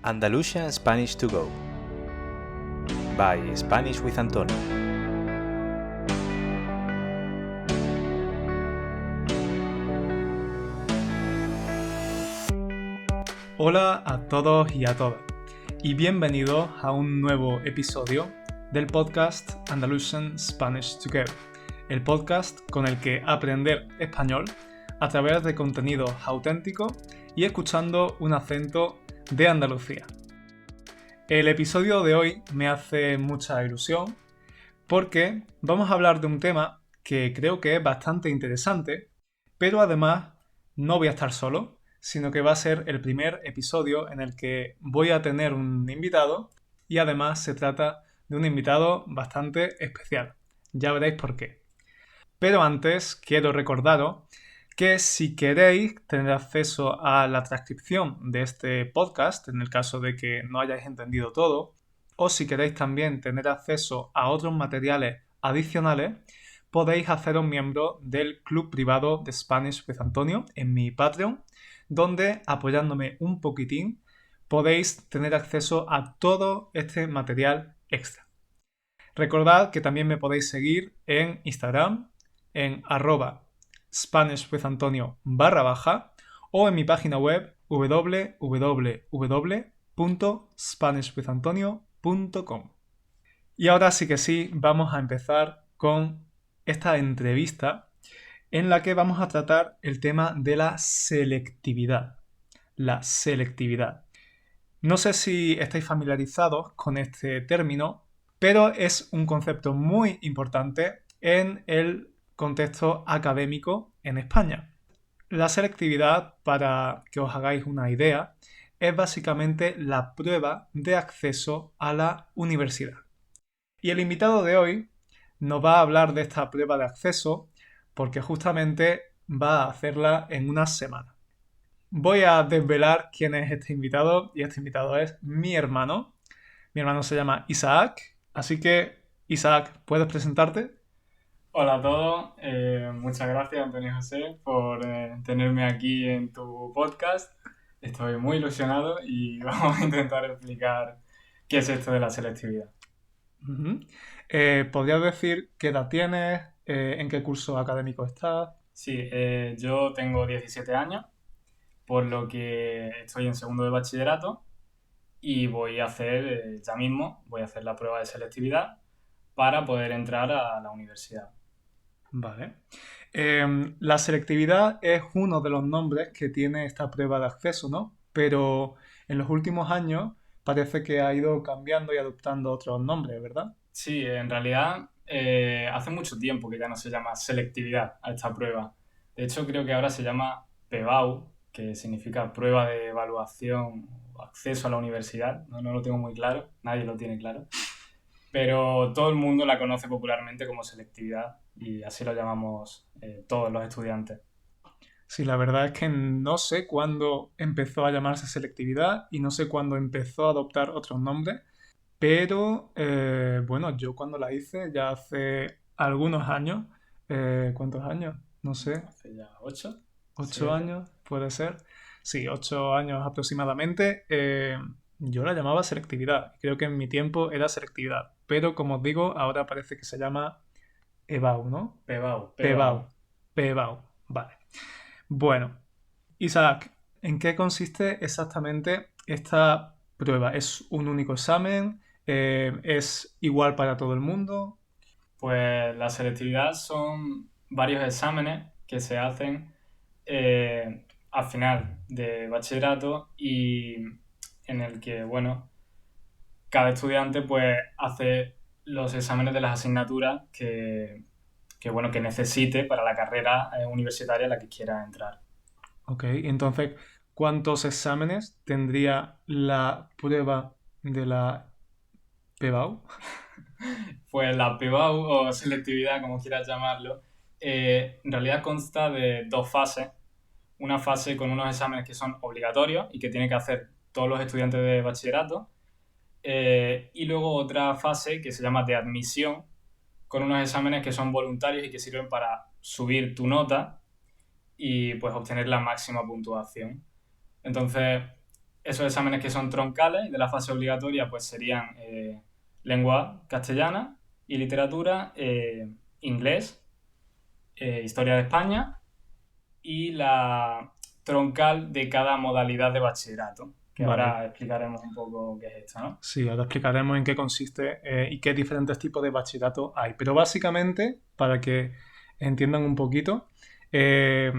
Andalusian Spanish to Go by Spanish with Antonio. Hola a todos y a todas y bienvenidos a un nuevo episodio del podcast Andalusian Spanish to Go, el podcast con el que aprender español a través de contenidos auténticos y escuchando un acento de Andalucía. El episodio de hoy me hace mucha ilusión porque vamos a hablar de un tema que creo que es bastante interesante, pero además no voy a estar solo, sino que va a ser el primer episodio en el que voy a tener un invitado y además se trata de un invitado bastante especial. Ya veréis por qué. Pero antes quiero recordaros que si queréis tener acceso a la transcripción de este podcast, en el caso de que no hayáis entendido todo, o si queréis también tener acceso a otros materiales adicionales, podéis haceros miembro del club privado de Spanish with Antonio en mi Patreon, donde apoyándome un poquitín podéis tener acceso a todo este material extra. Recordad que también me podéis seguir en Instagram en @SpanishWithAntonio _ o en mi página web www.spanishwithantonio.com. Y ahora sí que sí, vamos a empezar con esta entrevista en la que vamos a tratar el tema de la selectividad. La selectividad. No sé si estáis familiarizados con este término, pero es un concepto muy importante en el contexto académico en España. La selectividad, para que os hagáis una idea, es básicamente la prueba de acceso a la universidad. Y el invitado de hoy nos va a hablar de esta prueba de acceso porque justamente va a hacerla en una semana. Voy a desvelar quién es este invitado y este invitado es mi hermano. Mi hermano se llama Isaac, así que Isaac, ¿puedes presentarte? Hola a todos, muchas gracias Antonio José por tenerme aquí en tu podcast. Estoy muy ilusionado y vamos a intentar explicar qué es esto de la selectividad. Uh-huh. ¿Podrías decir qué edad tienes? ¿En qué curso académico estás? Sí, yo tengo 17 años, por lo que estoy en segundo de bachillerato y voy a hacer, ya mismo, voy a hacer la prueba de selectividad para poder entrar a la universidad. Vale. La selectividad es uno de los nombres que tiene esta prueba de acceso, ¿no? Pero en los últimos años parece que ha ido cambiando y adoptando otros nombres, ¿verdad? Sí, en realidad hace mucho tiempo que ya no se llama selectividad a esta prueba. De hecho, creo que ahora se llama PEBAU, que significa prueba de evaluación o acceso a la universidad. No lo tengo muy claro, nadie lo tiene claro. Pero todo el mundo la conoce popularmente como selectividad y así lo llamamos todos los estudiantes. Sí, la verdad es que no sé cuándo empezó a llamarse selectividad y no sé cuándo empezó a adoptar otros nombres, pero bueno, yo cuando la hice ya hace algunos años, ¿cuántos años? No sé, Hace ya 8, 8 7. años puede ser. Sí, 8 años aproximadamente. Yo la llamaba selectividad. Creo que en mi tiempo era selectividad, pero como os digo, ahora parece que se llama EBAU, ¿no? PEBAU, PEBAU. PEBAU. PEBAU, vale. Bueno, Isaac, ¿en qué consiste exactamente esta prueba? ¿Es un único examen? ¿Es igual para todo el mundo? Pues la selectividad son varios exámenes que se hacen al final de bachillerato y en el que, bueno, cada estudiante pues hace los exámenes de las asignaturas bueno, que necesite para la carrera universitaria a la que quiera entrar. Ok, entonces, ¿cuántos exámenes tendría la prueba de la PEBAU? Pues la PBAU o selectividad, como quieras llamarlo, en realidad consta de dos fases. Una fase con unos exámenes que son obligatorios y que tienen que hacer todos los estudiantes de bachillerato. Y luego otra fase que se llama de admisión, con unos exámenes que son voluntarios y que sirven para subir tu nota y pues obtener la máxima puntuación. Entonces, esos exámenes que son troncales y de la fase obligatoria pues serían lengua castellana y literatura, inglés, historia de España y la troncal de cada modalidad de bachillerato, que Vale. ahora explicaremos un poco qué es esto, ¿no? Sí, ahora explicaremos en qué consiste y qué diferentes tipos de bachillerato hay. Pero básicamente, para que entiendan un poquito, eh,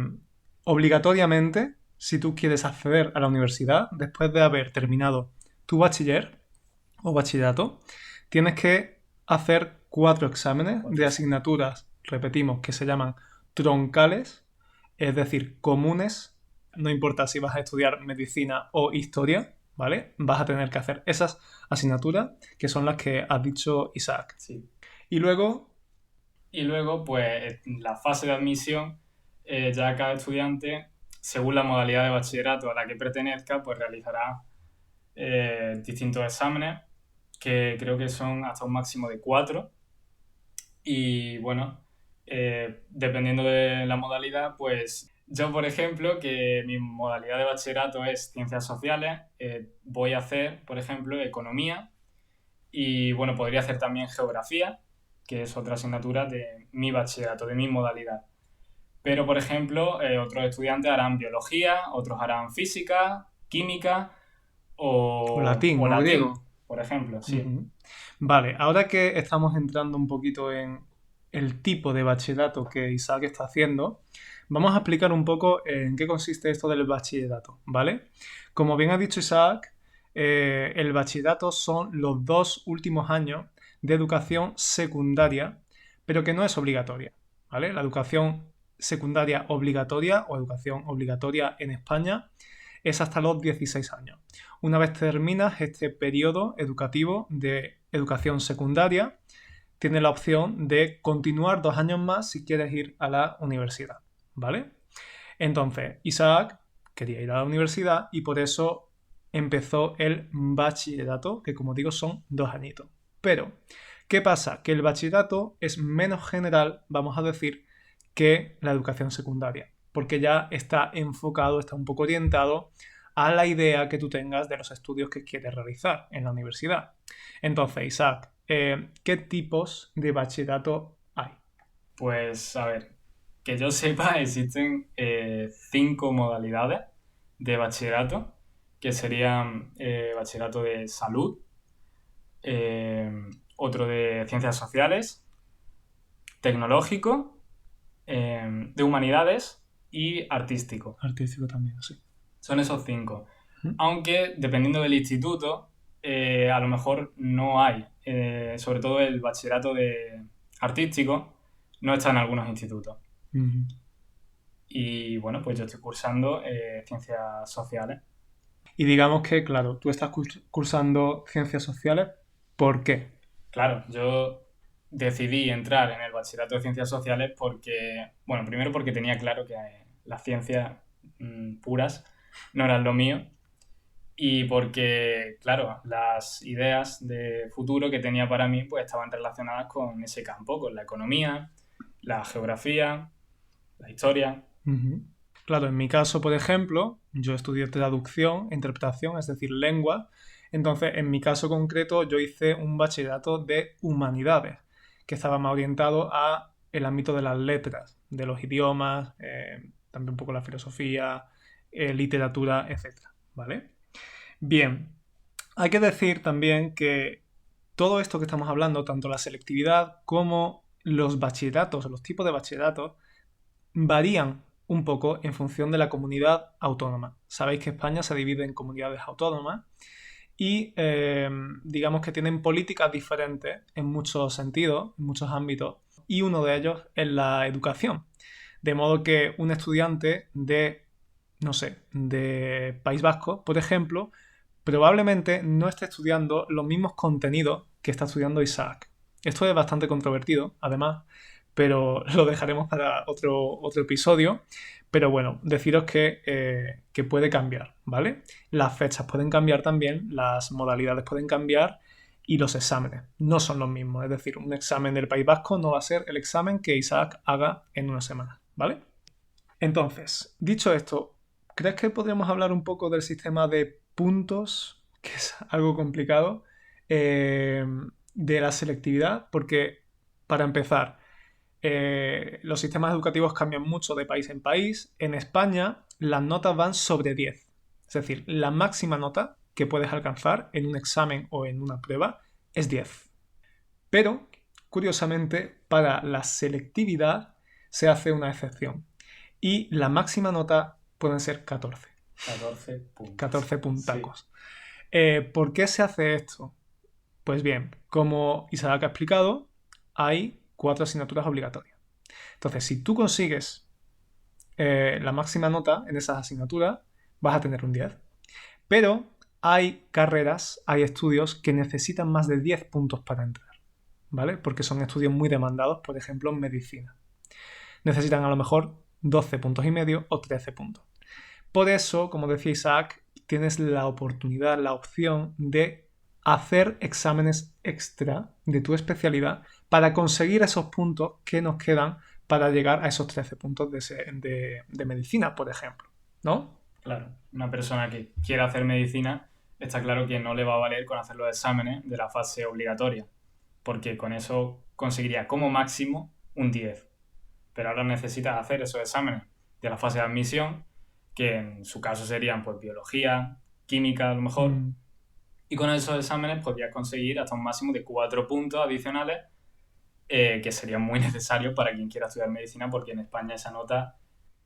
obligatoriamente, si tú quieres acceder a la universidad, después de haber terminado tu bachiller o bachillerato, tienes que hacer 4 exámenes de asignaturas, repetimos, que se llaman troncales, es decir, comunes. No importa si vas a estudiar medicina o historia, ¿vale? Vas a tener que hacer esas asignaturas que son las que has dicho, Isaac. Sí. Y luego, Y luego, pues, en la fase de admisión, ya cada estudiante, según la modalidad de bachillerato a la que pertenezca, pues realizará distintos exámenes, que creo que son hasta un máximo de 4. Y bueno, dependiendo de la modalidad, pues yo, por ejemplo, que mi modalidad de bachillerato es ciencias sociales, voy a hacer, por ejemplo, economía y bueno, podría hacer también geografía, que es otra asignatura de mi bachillerato, de mi modalidad. Pero, por ejemplo, otros estudiantes harán biología, otros harán física, química o latín o o latín, griego. por ejemplo, sí. Ujú. Vale, ahora que estamos entrando un poquito en el tipo de bachillerato que Isaac está haciendo, vamos a explicar un poco en qué consiste esto del bachillerato, ¿vale? Como bien ha dicho Isaac, el bachillerato son los 2 últimos años de educación secundaria, pero que no es obligatoria, ¿vale? La educación secundaria obligatoria o educación obligatoria en España es hasta los 16 años. Una vez terminas este periodo educativo de educación secundaria, tienes la opción de continuar 2 años más si quieres ir a la universidad, ¿vale? Entonces, Isaac quería ir a la universidad y por eso empezó el bachillerato, que como digo son 2 añitos. Pero, ¿qué pasa? Que el bachillerato es menos general, vamos a decir, que la educación secundaria, porque ya está enfocado, está un poco orientado a la idea que tú tengas de los estudios que quieres realizar en la universidad. Entonces, Isaac, ¿qué tipos de bachillerato hay? Pues, a ver, que yo sepa, existen 5 modalidades de bachillerato, que serían bachillerato de salud, eh, otro de ciencias sociales, tecnológico, de humanidades y artístico. Artístico también, sí. Son esos 5. ¿Mm? Aunque, dependiendo del instituto, a lo mejor no hay. Sobre todo el bachillerato de artístico no está en algunos institutos. Ujú. Y bueno, pues yo estoy cursando ciencias sociales. Y digamos que, claro, tú estás cursando ciencias sociales, ¿por qué? Claro, yo decidí entrar en el bachillerato de ciencias sociales porque, bueno, primero porque tenía claro que las ciencias puras no eran lo mío y porque, claro, las ideas de futuro que tenía para mí pues estaban relacionadas con ese campo, con la economía, la geografía, la historia. Ujú. Claro, en mi caso, por ejemplo, yo estudié traducción, interpretación, es decir, lengua. Entonces, en mi caso concreto, yo hice un bachillerato de humanidades, que estaba más orientado a el ámbito de las letras, de los idiomas, también un poco la filosofía, literatura, etcétera, ¿vale? Bien, hay que decir también que todo esto que estamos hablando, tanto la selectividad como los bachilleratos, los tipos de bachilleratos, varían un poco en función de la comunidad autónoma. Sabéis que España se divide en comunidades autónomas y digamos que tienen políticas diferentes en muchos sentidos, en muchos ámbitos, y uno de ellos es la educación. De modo que un estudiante de, no sé, de País Vasco, por ejemplo, probablemente no esté estudiando los mismos contenidos que está estudiando Isaac. Esto es bastante controvertido, además, pero lo dejaremos para otro episodio. Pero bueno, deciros que puede cambiar, ¿vale? Las fechas pueden cambiar también, las modalidades pueden cambiar y los exámenes no son los mismos. Es decir, un examen del País Vasco no va a ser el examen que Isaac haga en una semana, ¿vale? Entonces, dicho esto, ¿crees que podríamos hablar un poco del sistema de puntos, que es algo complicado, de la selectividad, porque para empezar, los sistemas educativos cambian mucho de país en país. En España las notas van sobre 10. Es decir, la máxima nota que puedes alcanzar en un examen o en una prueba es 10. Pero, curiosamente, para la selectividad se hace una excepción. Y la máxima nota pueden ser 14. 14 puntos. 14 puntacos. Sí. ¿Por qué se hace esto? Pues bien, como Isaac ha explicado, hay 4 asignaturas obligatorias. Entonces, si tú consigues la máxima nota en esas asignaturas, vas a tener un 10. Pero hay carreras, hay estudios que necesitan más de 10 puntos para entrar, ¿vale? Porque son estudios muy demandados, por ejemplo, en medicina. Necesitan a lo mejor 12 puntos y medio o 13 puntos. Por eso, como decía Isaac, tienes la oportunidad, la opción de hacer exámenes extra de tu especialidad para conseguir esos puntos que nos quedan para llegar a esos 13 puntos de medicina, por ejemplo, ¿no? Claro, una persona que quiera hacer medicina está claro que no le va a valer con hacer los exámenes de la fase obligatoria, porque con eso conseguiría como máximo un 10. Pero ahora necesitas hacer esos exámenes de la fase de admisión, que en su caso serían pues biología, química a lo mejor, y con esos exámenes podrías conseguir hasta un máximo de 4 puntos adicionales, que serían muy necesarios para quien quiera estudiar medicina, porque en España esa nota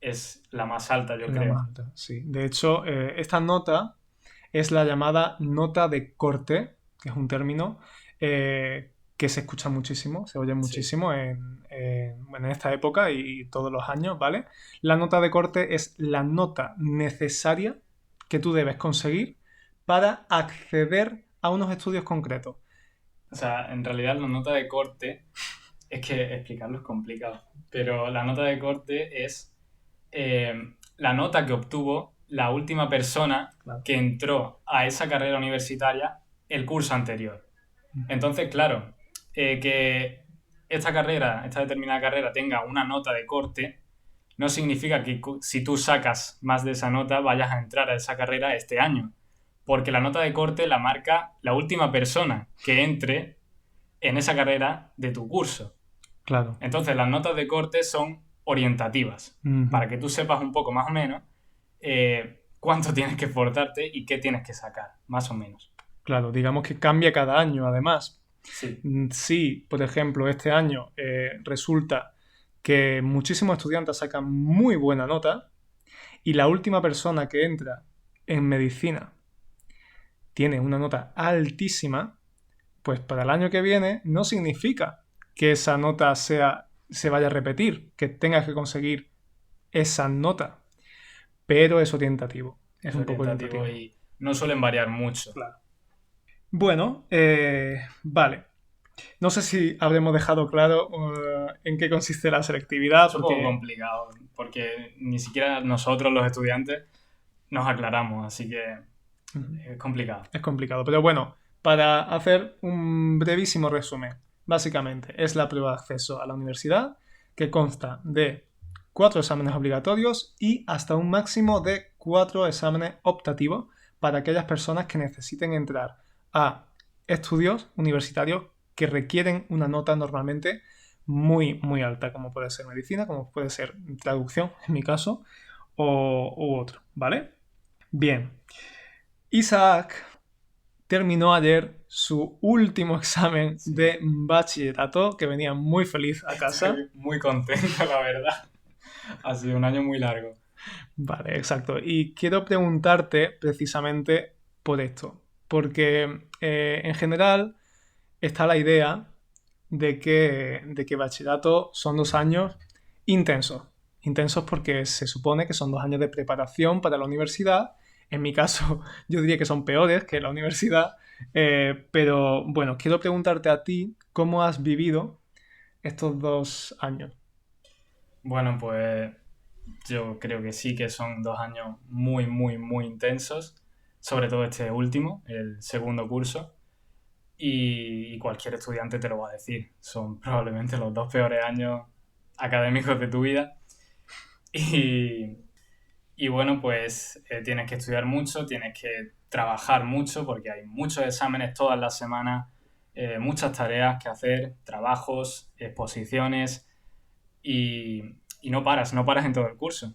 es la más alta, yo creo. Más alta, sí. De hecho, esta nota es la llamada nota de corte, que es un término que se escucha muchísimo, se oye muchísimo en esta época y todos los años, ¿vale? La nota de corte es la nota necesaria que tú debes conseguir para acceder a unos estudios concretos. O sea, en realidad la nota de corte, es que explicarlo es complicado, pero la nota de corte es la nota que obtuvo la última persona que entró a esa carrera universitaria el curso anterior. Entonces, claro, que esta determinada carrera tenga una nota de corte, no significa que si tú sacas más de esa nota vayas a entrar a esa carrera este año, porque la nota de corte la marca la última persona que entre en esa carrera de tu curso. Claro. Entonces, las notas de corte son orientativas, para que tú sepas un poco más o menos cuánto tienes que esforzarte y qué tienes que sacar, más o menos. Claro, digamos que cambia cada año, además. Sí. Si, por ejemplo, este año resulta que muchísimos estudiantes sacan muy buena nota y la última persona que entra en medicina tiene una nota altísima, pues para el año que viene no significa que esa nota se vaya a repetir, que tengas que conseguir esa nota, pero es orientativo. Es un poco orientativo y no suelen variar mucho. Claro. Bueno, vale. No sé si habremos dejado claro en qué consiste la selectividad. Es un poco complicado, porque ni siquiera nosotros, los estudiantes, nos aclaramos, así que es complicado. Es complicado, pero bueno, para hacer un brevísimo resumen, básicamente es la prueba de acceso a la universidad, que consta de 4 exámenes obligatorios y hasta un máximo de 4 exámenes optativos para aquellas personas que necesiten entrar a estudios universitarios que requieren una nota normalmente muy, muy alta, como puede ser medicina, como puede ser traducción, en mi caso, u otro, ¿vale? Bien. Isaac terminó ayer su último examen de bachillerato, que venía muy feliz a casa. Estoy muy contento, la verdad. Ha sido un año muy largo. Vale, exacto. Y quiero preguntarte precisamente por esto, porque en general está la idea de que bachillerato son 2 años intensos. Intensos porque se supone que son 2 años de preparación para la universidad. En mi caso, yo diría que son peores que la universidad. Pero bueno, quiero preguntarte a ti, ¿cómo has vivido estos 2 años? Bueno, pues yo creo que sí que son 2 años muy, muy, muy intensos. Sobre todo este último, el segundo curso. Y cualquier estudiante te lo va a decir. Son probablemente los 2 peores años académicos de tu vida. Y bueno, pues tienes que estudiar mucho, tienes que trabajar mucho porque hay muchos exámenes todas las semanas, muchas tareas que hacer, trabajos, exposiciones y no paras en todo el curso.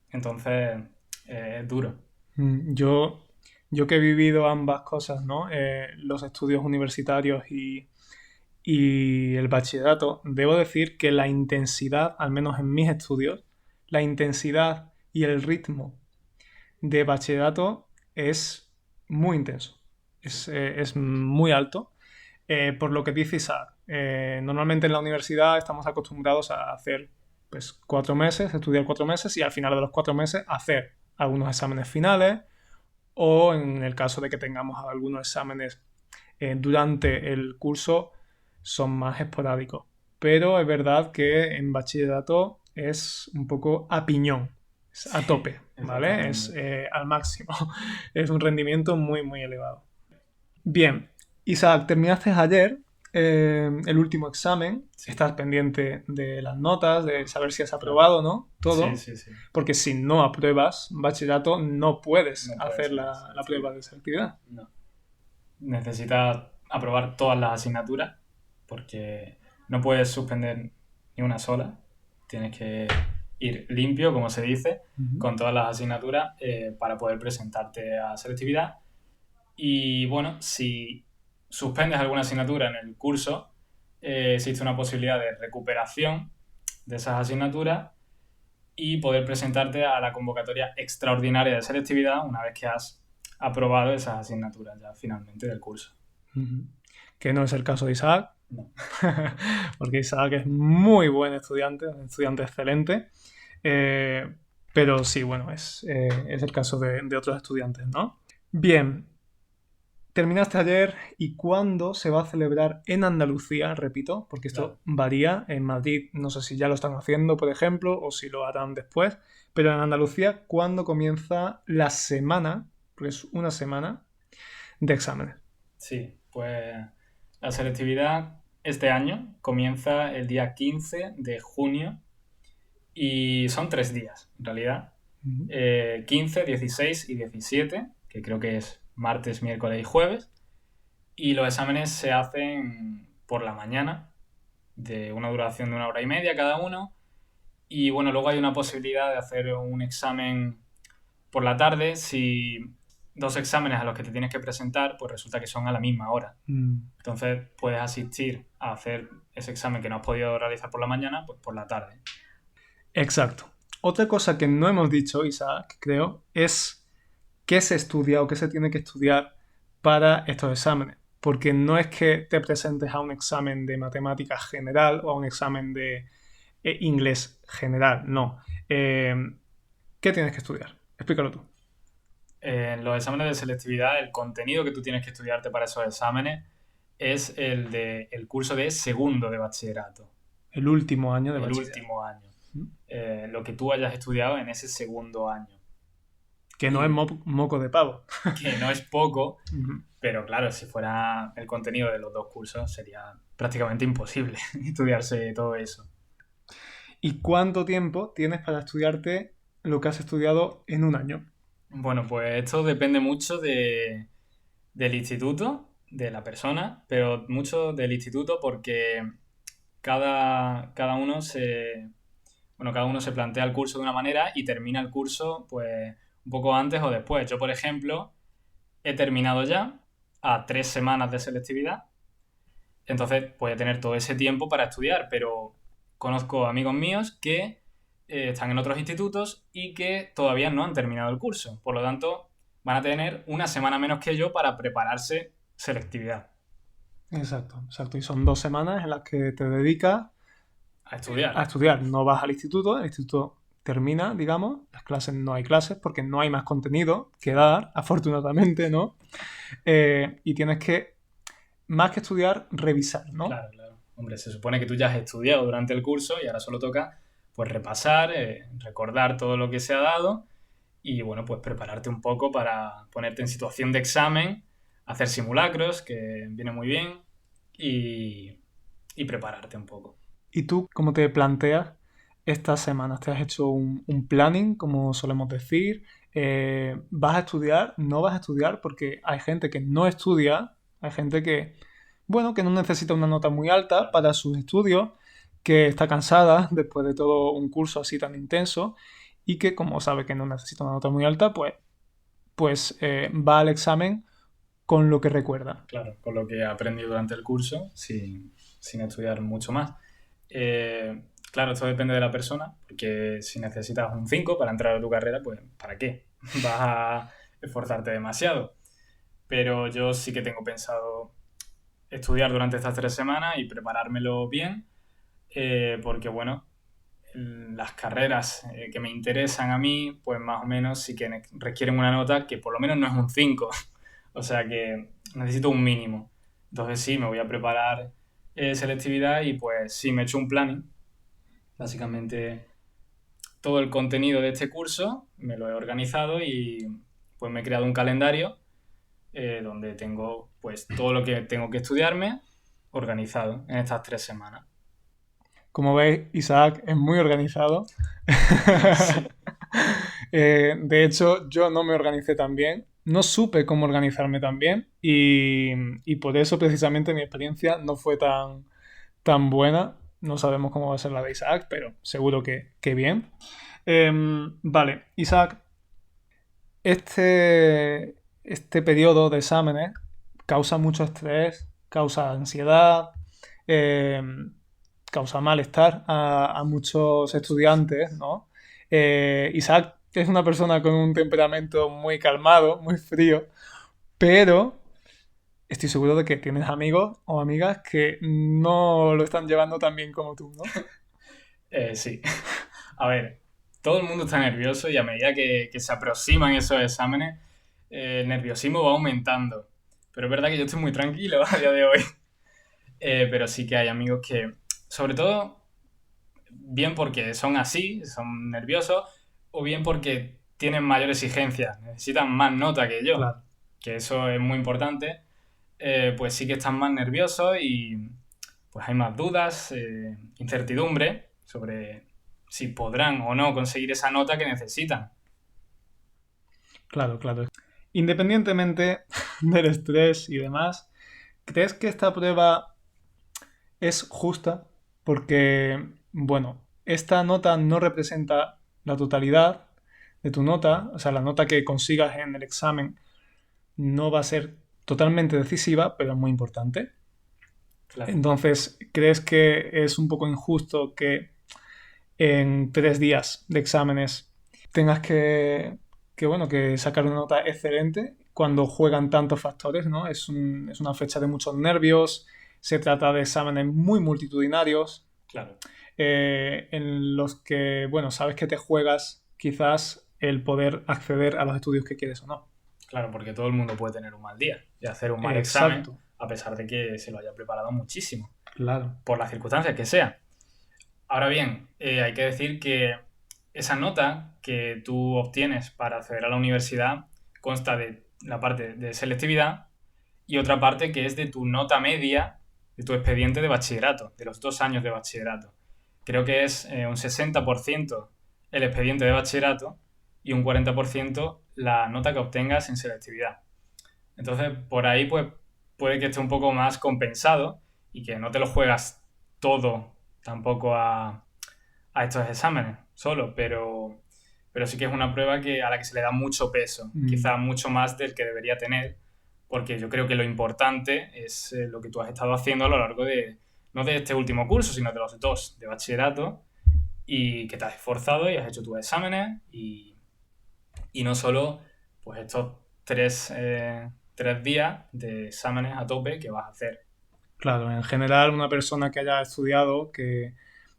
Entonces, es duro. Yo que he vivido ambas cosas, ¿no? Los estudios universitarios y el bachillerato, debo decir que la intensidad, al menos en mis estudios, la intensidad y el ritmo de bachillerato es muy intenso, es muy alto. Por lo que dice Isaac, normalmente en la universidad estamos acostumbrados a hacer pues 4 meses, estudiar 4 meses y al final de los 4 meses hacer algunos exámenes finales o en el caso de que tengamos algunos exámenes durante el curso son más esporádicos. Pero es verdad que en bachillerato es un poco a piñón, es a tope, ¿vale? Es al máximo. Es un rendimiento muy, muy elevado. Bien, Isaac, terminaste ayer el último examen. Sí. Estás pendiente de las notas, de saber si has aprobado o no, todo. Sí. Porque si no apruebas bachillerato, no puedes No puedes hacer hacer la prueba de selectividad. No. Necesitas aprobar todas las asignaturas porque no puedes suspender ni una sola. Tienes que ir limpio, como se dice, con todas las asignaturas para poder presentarte a selectividad. Y bueno, si suspendes alguna asignatura en el curso, existe una posibilidad de recuperación de esas asignaturas y poder presentarte a la convocatoria extraordinaria de selectividad una vez que has aprobado esas asignaturas ya finalmente del curso. Que no es el caso de Isaac, No. porque Isaac es muy buen estudiante, un estudiante excelente, pero sí, bueno, es el caso de otros estudiantes, ¿no? Bien, terminaste ayer y ¿cuándo se va a celebrar en Andalucía? Repito, porque esto varía. En Madrid no sé si ya lo están haciendo, por ejemplo, o si lo harán después, pero en Andalucía, ¿cuándo comienza la semana? Porque es una semana de exámenes. Sí, pues la selectividad este año comienza el día 15 de junio y son 3 días, en realidad. 15, 16 y 17, que creo que es martes, miércoles y jueves. Y los exámenes se hacen por la mañana, de una duración de 1 hora y media cada uno. Y bueno, luego hay una posibilidad de hacer un examen por la tarde si 2 exámenes a los que te tienes que presentar, pues resulta que son a la misma hora. Entonces puedes asistir a hacer ese examen que no has podido realizar por la mañana, pues por la tarde. Exacto. Otra cosa que no hemos dicho, Isaac, creo, es qué se estudia o qué se tiene que estudiar para estos exámenes. Porque no es que te presentes a un examen de matemáticas general o a un examen de inglés general, no. ¿Qué tienes que estudiar? Explícalo tú. En los exámenes de selectividad, el contenido que tú tienes que estudiarte para esos exámenes es el curso de segundo de bachillerato. El último año de El bachillerato. último año. Lo que tú hayas estudiado en ese segundo año. Que no es moco de pavo. Que no es poco, pero claro, si fuera el contenido de los 2 cursos sería prácticamente imposible estudiarse todo eso. ¿Y cuánto tiempo tienes para estudiarte lo que has estudiado en un año? Bueno, pues esto depende mucho del instituto, de la persona, pero mucho del instituto porque cada uno se plantea el curso de una manera y termina el curso pues un poco antes o después. Yo, por ejemplo, he terminado ya a 3 semanas de selectividad, entonces voy a tener todo ese tiempo para estudiar, pero conozco amigos míos que están en otros institutos y que todavía no han terminado el curso. Por lo tanto, van a tener una semana menos que yo para prepararse selectividad. Exacto. Y son 2 semanas en las que te dedicas A estudiar. a estudiar. No vas al instituto, el instituto termina, digamos, las clases no hay clases porque no hay más contenido que dar, afortunadamente, ¿no? Y tienes que, más que estudiar, revisar, ¿no? Claro. Hombre, se supone que tú ya has estudiado durante el curso y ahora solo toca pues repasar, recordar todo lo que se ha dado y bueno, pues prepararte un poco para ponerte en situación de examen, hacer simulacros, que viene muy bien, y prepararte un poco. ¿Y tú cómo te planteas estas semanas? ¿Te has hecho un planning, como solemos decir? ¿Vas a estudiar? ¿No vas a estudiar? Porque hay gente que no estudia, hay gente que, bueno, que no necesita una nota muy alta para sus estudios, que está cansada después de todo un curso así tan intenso y que como sabe que no necesita una nota muy alta, pues va al examen con lo que recuerda. Claro, con lo que he aprendido durante el curso, sin estudiar mucho más. Claro, esto depende de la persona, porque si necesitas un 5 para entrar a tu carrera, pues ¿para qué? Vas a esforzarte demasiado. Pero yo sí que tengo pensado estudiar durante estas 3 semanas y preparármelo bien, porque bueno, las carreras que me interesan a mí, pues más o menos sí que requieren una nota que por lo menos no es un 5. O sea que necesito un mínimo. Entonces sí, me voy a preparar selectividad y pues sí, me he hecho un planning. Básicamente todo el contenido de este curso me lo he organizado y pues me he creado un calendario donde tengo pues todo lo que tengo que estudiarme organizado en estas 3 semanas. Como veis, Isaac es muy organizado. Sí, De hecho, yo no me organicé tan bien, no supe cómo organizarme tan bien y por eso precisamente mi experiencia no fue tan buena. No sabemos cómo va a ser la de Isaac, pero seguro que bien. Vale, Isaac, este periodo de exámenes causa mucho estrés, causa ansiedad, eh, causa malestar a muchos estudiantes, ¿no? Isaac es una persona con un temperamento muy calmado, muy frío, pero estoy seguro de que tienes amigos o amigas que no lo están llevando tan bien como tú, ¿no? sí. A ver, todo el mundo está nervioso y a medida que se aproximan esos exámenes, el nerviosismo va aumentando. Pero es verdad que yo estoy muy tranquilo a día de hoy. Pero sí que hay amigos que, sobre todo, bien porque son así, son nerviosos, o bien porque tienen mayor exigencia, necesitan más nota que yo, Claro. que eso es muy importante, pues sí que están más nerviosos y pues hay más dudas, incertidumbre sobre si podrán o no conseguir esa nota que necesitan. Claro, claro. Independientemente del estrés y demás, ¿crees que esta prueba es justa? Porque, bueno, esta nota no representa la totalidad de tu nota, o sea, la nota que consigas en el examen no va a ser totalmente decisiva, pero es muy importante. Claro. Entonces, ¿crees que es un poco injusto que en 3 días de exámenes tengas que sacar una nota excelente cuando juegan tantos factores, ¿no? Es una fecha de muchos nervios, se trata de exámenes muy multitudinarios, Claro, en los que, bueno, sabes que te juegas quizás el poder acceder a los estudios que quieres o no. claro, porque todo el mundo puede tener un mal día y hacer un mal examen Exacto, a pesar de que se lo haya preparado muchísimo, claro. por las circunstancias que sean. Ahora bien, hay que decir que esa nota que tú obtienes para acceder a la universidad consta de la parte de selectividad y otra parte que es de tu nota media de tu expediente de bachillerato, de los 2 años de bachillerato. Creo que es un 60% el expediente de bachillerato y un 40% la nota que obtengas en selectividad. Entonces, por ahí pues puede que esté un poco más compensado y que no te lo juegas todo tampoco a estos exámenes solo, pero sí que es una prueba a la que se le da mucho peso, Mm, quizá mucho más del que debería tener, porque yo creo que lo importante es lo que tú has estado haciendo a lo largo no de este último curso, sino de los 2 de bachillerato, y que te has esforzado y has hecho tus exámenes, y no solo pues estos 3 días de exámenes a tope que vas a hacer. claro, en general una persona que haya estudiado, que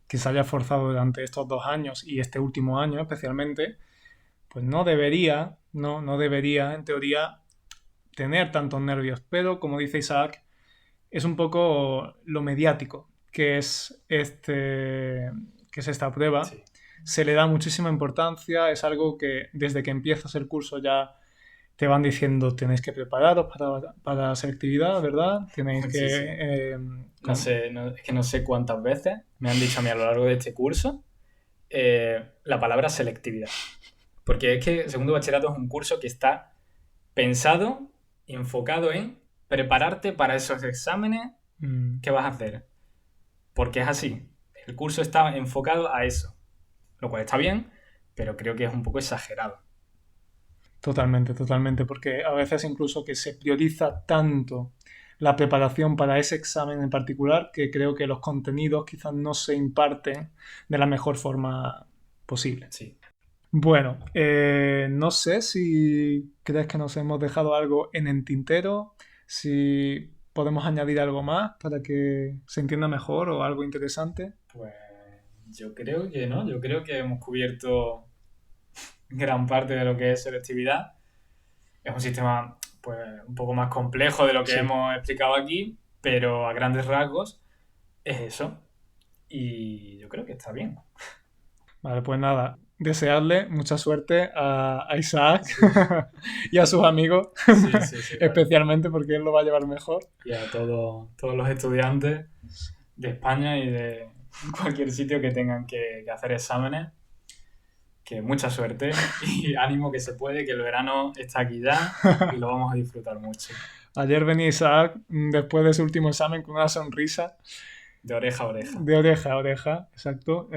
se haya esforzado durante estos 2 años y este último año especialmente, pues no debería, en teoría, tener tantos nervios. Pero, como dice Isaac, es un poco lo mediático que es esta prueba. Sí, Se le da muchísima importancia, es algo que desde que empiezas el curso ya te van diciendo tenéis que prepararos para la selectividad, ¿verdad? Tenéis sí, sí. que... No sé, es que no sé cuántas veces me han dicho a mí a lo largo de este curso la palabra selectividad. Porque es que segundo de bachillerato es un curso que está pensado, enfocado en prepararte para esos exámenes que vas a hacer. Porque es así. El curso está enfocado a eso. Lo cual está bien, pero creo que es un poco exagerado. Totalmente, totalmente, porque a veces incluso que se prioriza tanto la preparación para ese examen en particular que creo que los contenidos quizás no se imparten de la mejor forma posible. Sí. Bueno, no sé si crees que nos hemos dejado algo en el tintero, si podemos añadir algo más para que se entienda mejor o algo interesante. Pues yo creo que no. Yo creo que hemos cubierto gran parte de lo que es selectividad. Es un sistema pues un poco más complejo de lo que Sí. hemos explicado aquí, pero a grandes rasgos es eso. Y yo creo que está bien. Vale, pues nada, desearle mucha suerte a Isaac y a sus amigos, Sí, sí, sí. Vale. especialmente porque él lo va a llevar mejor. Y a todos los estudiantes de España y de cualquier sitio que tengan que hacer exámenes. Que mucha suerte y ánimo que se puede, que el verano está aquí ya y lo vamos a disfrutar mucho. Ayer venía Isaac después de su último examen con una sonrisa De oreja a oreja. de oreja a oreja, exacto.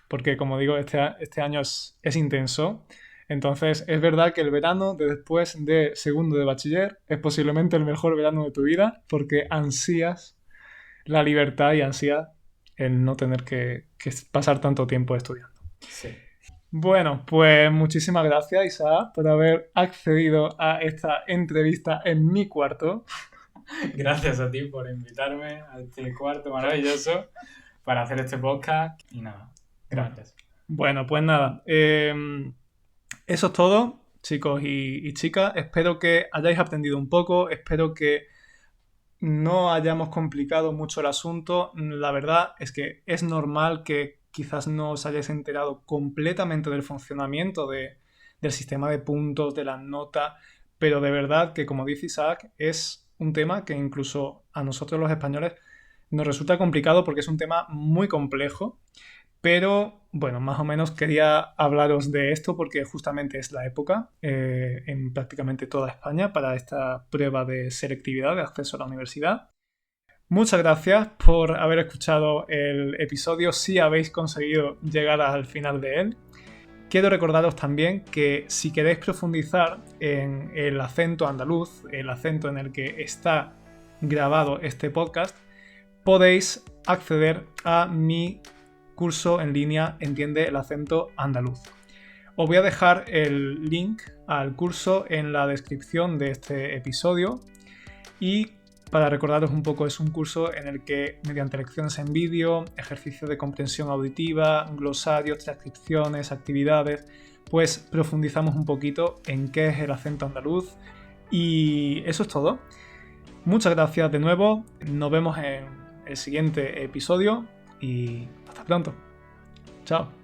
Porque como digo, este año es intenso. Entonces es verdad que el verano de después de segundo de bachiller es posiblemente el mejor verano de tu vida porque ansías la libertad y ansías el no tener que pasar tanto tiempo estudiando. Sí. Bueno, pues muchísimas gracias, Isaac, por haber accedido a esta entrevista en mi cuarto. Gracias a ti por invitarme a este cuarto maravilloso para hacer este podcast. Y nada, gracias. Bueno, pues nada. Eso es todo, chicos y chicas. Espero que hayáis aprendido un poco. Espero que no hayamos complicado mucho el asunto. La verdad es que es normal que quizás no os hayáis enterado completamente del funcionamiento del sistema de puntos, de las notas, pero de verdad que, como dice Isaac, es un tema que incluso a nosotros los españoles nos resulta complicado porque es un tema muy complejo, pero bueno, más o menos quería hablaros de esto porque justamente es la época en prácticamente toda España para esta prueba de selectividad de acceso a la universidad. Muchas gracias por haber escuchado el episodio, si habéis conseguido llegar al final de él. Quiero recordaros también que si queréis profundizar en el acento andaluz, el acento en el que está grabado este podcast, podéis acceder a mi curso en línea Entiende el acento andaluz. Os voy a dejar el link al curso en la descripción de este episodio y para recordaros un poco, es un curso en el que mediante lecciones en vídeo, ejercicios de comprensión auditiva, glosarios, transcripciones, actividades, pues profundizamos un poquito en qué es el acento andaluz y eso es todo. Muchas gracias de nuevo, nos vemos en el siguiente episodio y hasta pronto. Chao.